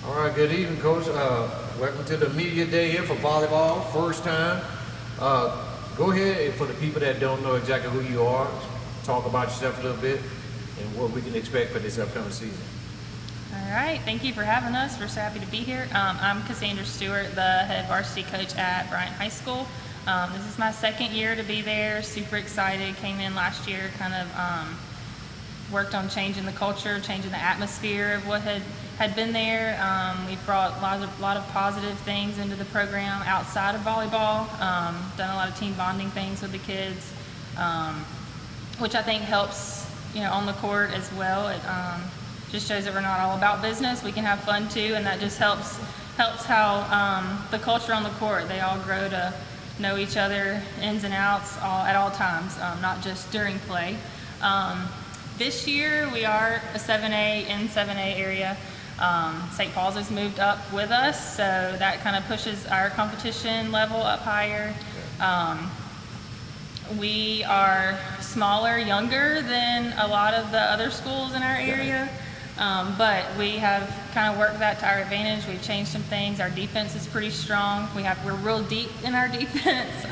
All right, good evening, Coach. Welcome to the media day here for volleyball, first time. Go ahead and for the people that don't know exactly who you are, talk about yourself a little bit and what we can expect for this upcoming season. All right, thank you for having us. We're so happy to be here. I'm Cassandra Stewart, the head varsity coach at Bryant High School. This is my second year to be there. Super excited. Came in last year, kind of worked on changing the culture, changing the atmosphere of what had been there. We've brought a lot of positive things into the program outside of volleyball. Done a lot of team bonding things with the kids, which I think helps, on the court as well. It just shows that we're not all about business. We can have fun too, and that just helps how the culture on the court. They all grow to know each other ins and outs at all times, not just during play. This year we are a 7A in 7A area. St. Paul's has moved up with us, so that kind of pushes our competition level up higher. We are smaller, younger than a lot of the other schools in our area, but we have kind of worked that to our advantage. We've changed some things. Our defense is pretty strong. We're real deep in our defense.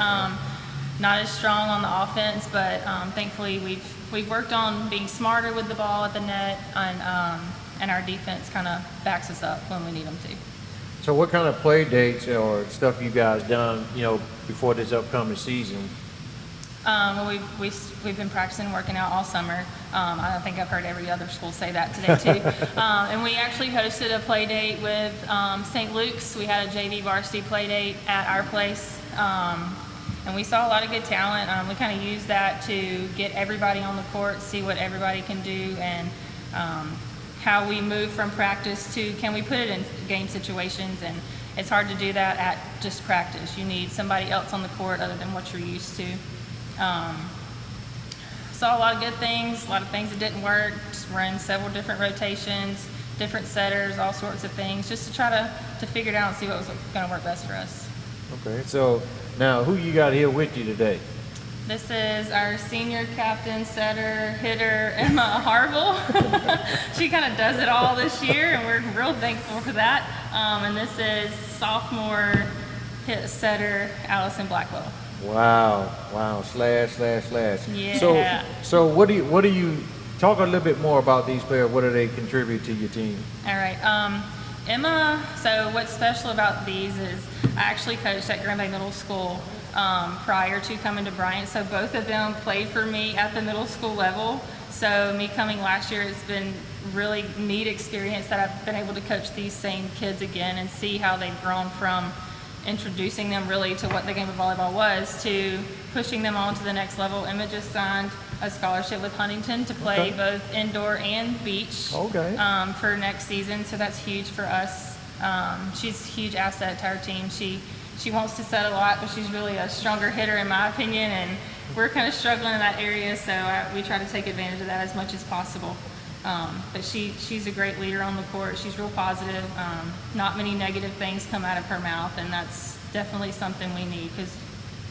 Not as strong on the offense, but thankfully we've worked on being smarter with the ball at the net, and our defense kind of backs us up when we need them to. So what kind of play dates or stuff you guys done, before this upcoming season? Well, we've been practicing working out all summer. I think I've heard every other school say that today too. And we actually hosted a play date with St. Luke's. We had a JV varsity play date at our place. And we saw a lot of good talent. We kind of used that to get everybody on the court, see what everybody can do, and how we move from practice to can we put it in game situations. And it's hard to do that at just practice. You need somebody else on the court other than what you're used to. Saw a lot of good things, a lot of things that didn't work. Just ran several different rotations, different setters, all sorts of things, just to try to figure it out and see what was going to work best for us. Okay, so now who you got here with you today? This is our senior captain, setter, hitter, Emma Harvell. She kind of does it all this year, and we're real thankful for that. And this is sophomore setter, Allison Blackwell. Wow, slash. Yeah. So what do you talk a little bit more about these players? What do they contribute to your team? All right. Emma, so what's special about these is I actually coached at Grand Bay Middle School prior to coming to Bryant, so both of them played for me at the middle school level. So me coming last year, it's been really neat experience that I've been able to coach these same kids again and see how they've grown from introducing them really to what the game of volleyball was to pushing them on to the next level. Emma just signed a scholarship with Huntington to play both indoor and beach for next season, so that's huge for us. She's a huge asset to our team. She wants to set a lot, but she's really a stronger hitter in my opinion, and we're kind of struggling in that area, so we try to take advantage of that as much as possible. But she's a great leader on the court. She's real positive. Not many negative things come out of her mouth, and that's definitely something we need because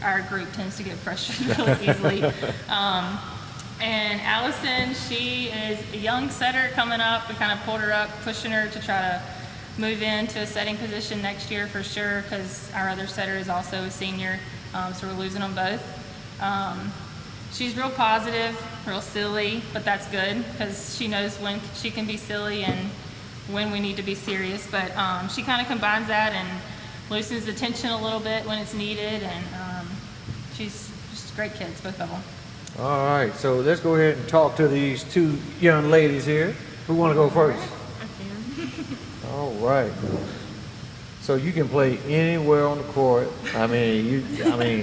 our group tends to get frustrated really easily. And Allison, she is a young setter coming up. We kind of pulled her up, pushing her to try to move into a setting position next year for sure because our other setter is also a senior, so we're losing them both. She's real positive, real silly, but that's good because she knows when she can be silly and when we need to be serious. But she kind of combines that and loosens the tension a little bit when it's needed, and she's just great kids, both of them. All right, so let's go ahead and talk to these two young ladies here. Who want to go first? I can. All right. So you can play anywhere on the court.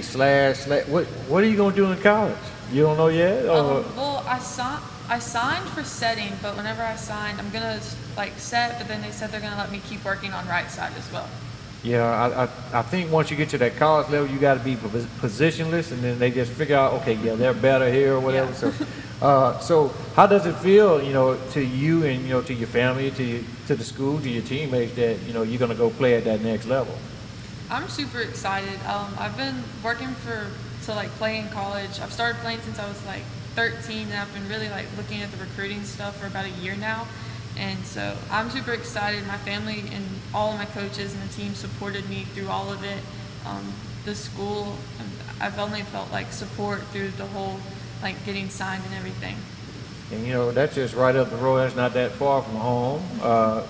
Slash. What are you gonna do in college? You don't know yet? Well, I signed for setting, but whenever I signed, I'm gonna set. But then they said they're gonna let me keep working on right side as well. Yeah, I think once you get to that college level, you got to be positionless, and then they just figure out, okay, yeah, they're better here or whatever. Yeah. So how does it feel, to you and to your family, to the school, to your teammates that you're gonna go play at that next level? I'm super excited. I've been working to play in college. I've started playing since I was 13, and I've been really looking at the recruiting stuff for about a year now. And so I'm super excited. My family and all of my coaches and the team supported me through all of it. The school, I've only felt like support through the whole, like getting signed and everything. And you know, that's just right up the road. That's not that far from home.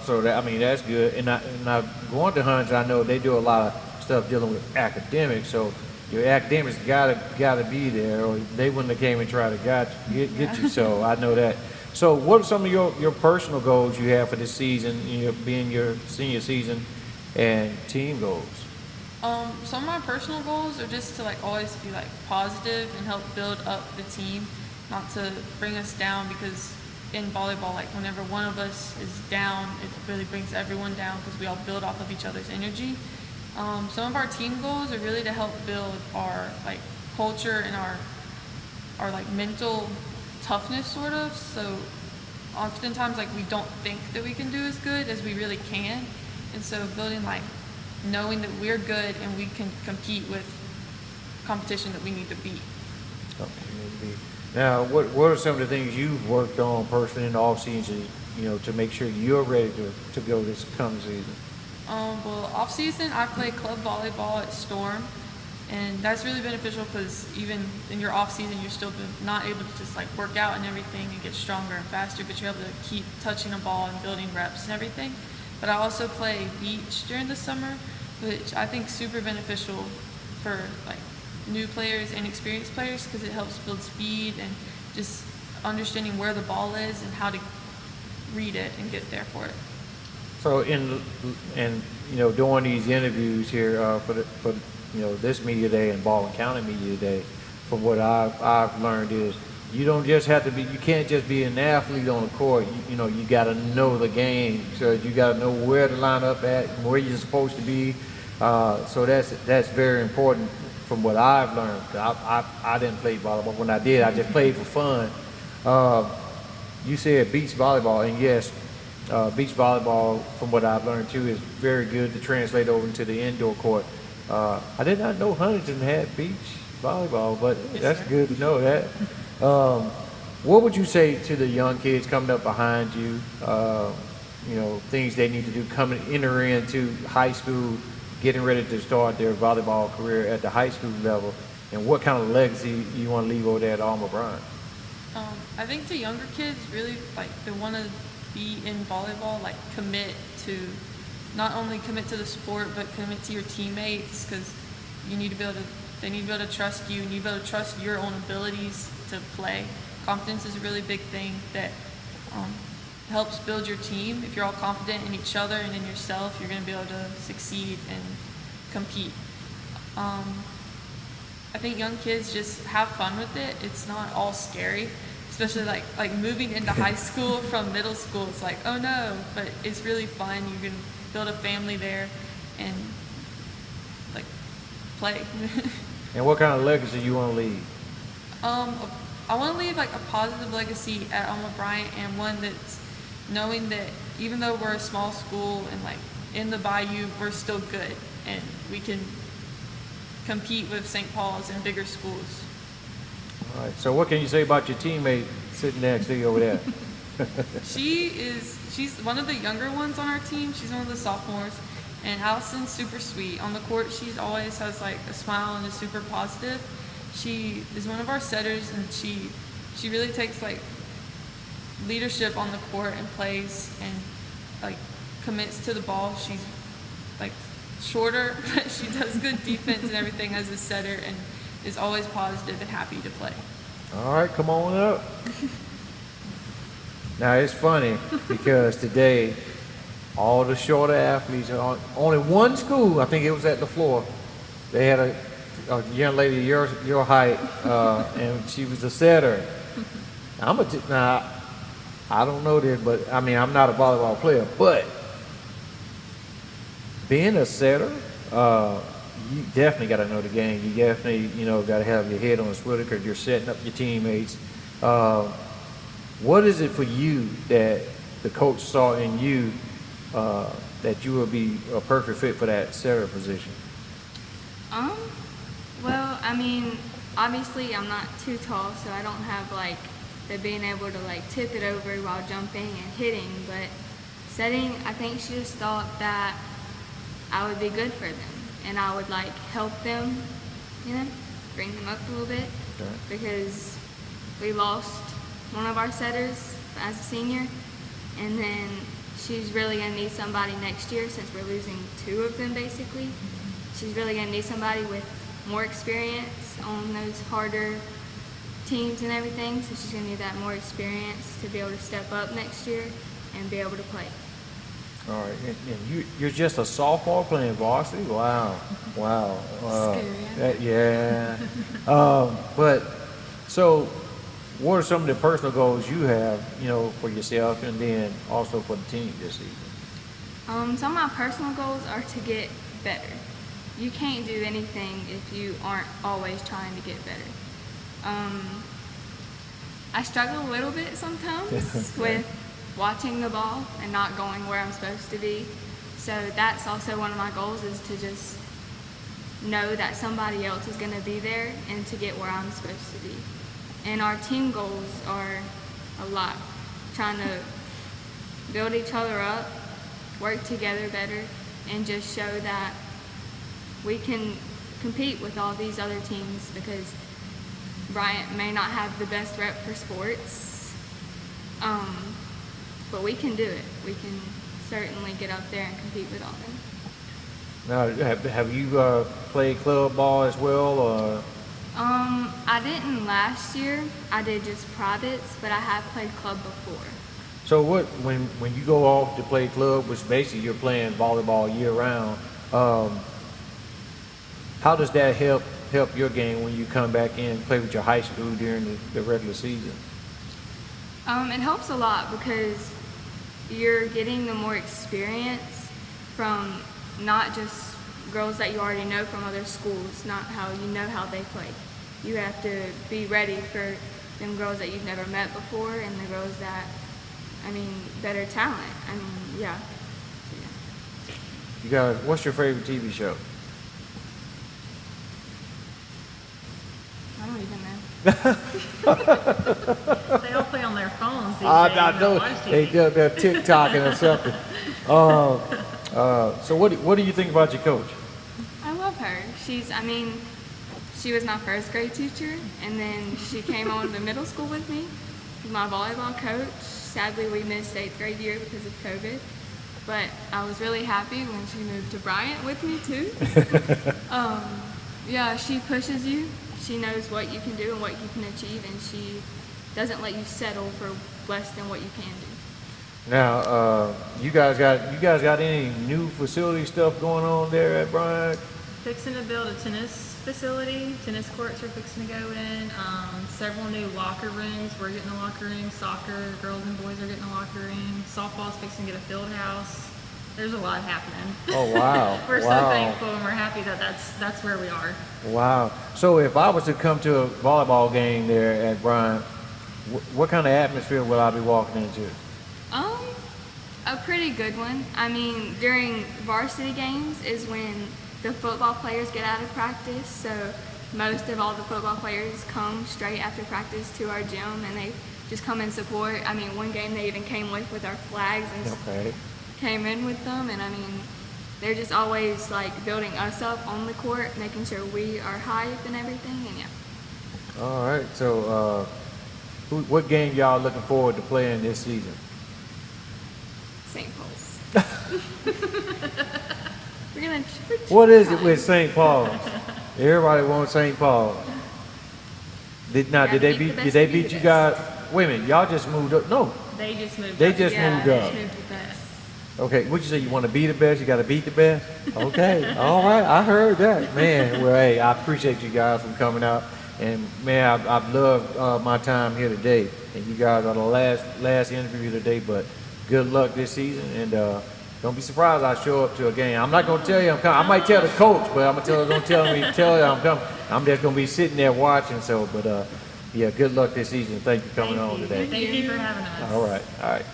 So that, I mean, that's good. And I going to Huntington, I know they do a lot of stuff dealing with academics. So your academics gotta be there, or they wouldn't have came and tried to get you. So I know that. So what are some of your personal goals you have for this season, being your senior season, and team goals? Some of my personal goals are just to like always be like positive and help build up the team, not to bring us down, because in volleyball, like whenever one of us is down, it really brings everyone down because we all build off of each other's energy. Some of our team goals are really to help build our like culture and our like mental toughness sort of. So oftentimes like we don't think that we can do as good as we really can, and so building like knowing that we're good and we can compete with competition that we need to beat. Okay, maybe. Now, what are some of the things you've worked on personally in the off season, to make sure you're ready to go this coming season? Well, off season I play club volleyball at Storm, and that's really beneficial because even in your off season you're still not able to just like work out and everything and get stronger and faster, but you're able to keep touching a ball and building reps and everything. But I also play beach during the summer, which I think is super beneficial for like new players and experienced players because it helps build speed and just understanding where the ball is and how to read it and get there for it. So doing these interviews here for this media day and Baldwin County media day, from what I've learned is you don't just have to be, you can't just be an athlete on the court. You got to know the game. So you got to know where to line up at, where you're supposed to be. So that's very important from what I've learned. I didn't play volleyball. When I did, I just played for fun. You said beach volleyball, and yes, beach volleyball, from what I've learned too, is very good to translate over into the indoor court. I did not know Huntington had beach volleyball, but that's good to know that. What would you say to the young kids coming up behind you? Things they need to do enter into high school, getting ready to start their volleyball career at the high school level, and what kind of legacy you want to leave over there at Alma Bryant? I think to younger kids, really like they want to be in volleyball, like not only commit to the sport, but commit to your teammates, because they need to be able to trust you, and you need to be able to trust your own abilities to play. Confidence is a really big thing that helps build your team. If you're all confident in each other and in yourself, you're going to be able to succeed and compete. I think young kids just have fun with it. It's not all scary, especially like moving into high school from middle school. It's like, oh no, but it's really fun. You can build a family there and like play. And what kind of legacy you want to leave? I want to leave like a positive legacy at Alma Bryant, and one that's knowing that even though we're a small school and like in the Bayou, we're still good and we can compete with St. Paul's and bigger schools. All right. So what can you say about your teammate sitting next to you over there? She's one of the younger ones on our team. She's one of the sophomores, and Allison's super sweet. On the court, she always has like a smile and is super positive. She is one of our setters, and she really takes like leadership on the court and plays and like commits to the ball. She's like shorter, but she does good defense and everything as a setter, and is always positive and happy to play. All right, come on up. Now it's funny because today all the shorter athletes are only one school. I think it was at the floor. They had a young lady your height, and she was a setter. Now I don't know this, but I mean I'm not a volleyball player, but being a setter, you definitely got to know the game. You definitely got to have your head on a swivel because you're setting up your teammates. What is it for you that the coach saw in you that you would be a perfect fit for that setter position? Well, I mean, obviously I'm not too tall, so I don't have like the being able to like tip it over while jumping and hitting, but setting, I think she just thought that I would be good for them and I would like help them, you know, bring them up a little bit, because we lost one of our setters as a senior, and then she's really going to need somebody next year since we're losing 2 of them basically. She's really going to need somebody with more experience on those harder teams and everything, so she's going to need that more experience to be able to step up next year and be able to play. All right, and you're just a sophomore playing varsity? Wow. Scary. Yeah. But so what are some of the personal goals you have, you know, for yourself and then also for the team this season? Some of my personal goals are to get better. You can't do anything if you aren't always trying to get better. I struggle a little bit sometimes with watching the ball and not going where I'm supposed to be. So that's also one of my goals, is to just know that somebody else is going to be there and to get where I'm supposed to be. And our team goals are a lot. Trying to build each other up, work together better, and just show that we can compete with all these other teams, because Bryant may not have the best rep for sports, but we can do it. We can certainly get up there and compete with all them. Now, have you played club ball as well? Or? I didn't last year. I did just privates, but I have played club before. So when you go off to play club, which basically you're playing volleyball year round, how does that help your game when you come back in and play with your high school during the regular season? It helps a lot because you're getting the more experience from not just girls that you already know from other schools, not how you know how they play. You have to be ready for them girls that you've never met before and the girls that, better talent. Yeah. You guys, what's your favorite TV show? I don't even know. They all play on their phones these days. I know Watch they TV. do, they're TikToking or something. So what do you think about your coach? I love her. She was my first grade teacher, and then she came on to middle school with me. She's my volleyball coach. Sadly, we missed 8th grade year because of COVID, but I was really happy when she moved to Bryant with me too. Yeah, she pushes you. She knows what you can do and what you can achieve, and she doesn't let you settle for less than what you can do. Now, you guys got any new facility stuff going on there at Bryant? Fixing to build a tennis facility. Tennis courts are fixing to go in. Several new locker rooms. We're getting a locker room. Soccer, girls and boys are getting a locker room. Softball's fixing to get a field house. There's a lot happening. Oh, wow. We're Wow. so thankful, and we're happy that that's where we are. Wow. So if I was to come to a volleyball game there at Bryant, what kind of atmosphere will I be walking into? A pretty good one. During varsity games is when the football players get out of practice, so most of all the football players come straight after practice to our gym, and they just come and support. One game they even came with our flags and Okay. came in with them, and they're just always like building us up on the court, making sure we are hype and everything, and yeah. All right. So what game y'all looking forward to playing this season? St. Paul's. We're gonna. What is it with St. Paul's? Everybody wants St. Paul's. Did they beat you guys? Wait a minute, y'all just moved up. No, They just moved. they up. just Yeah, moved they up. just moved with us. Okay, what you say? You want to be the best? You got to beat the best? Okay, all right. I heard that, man. Well, hey, I appreciate you guys for coming out, and man, I've loved my time here today. And you guys are the last interview today. But good luck this season, and don't be surprised I show up to a game. I'm not gonna tell you I'm coming. I might tell the coach, but I'm gonna tell you I'm coming. I'm just gonna be sitting there watching. So, but yeah, good luck this season. Thank you for coming on today. Thank you for having us. All right, all right.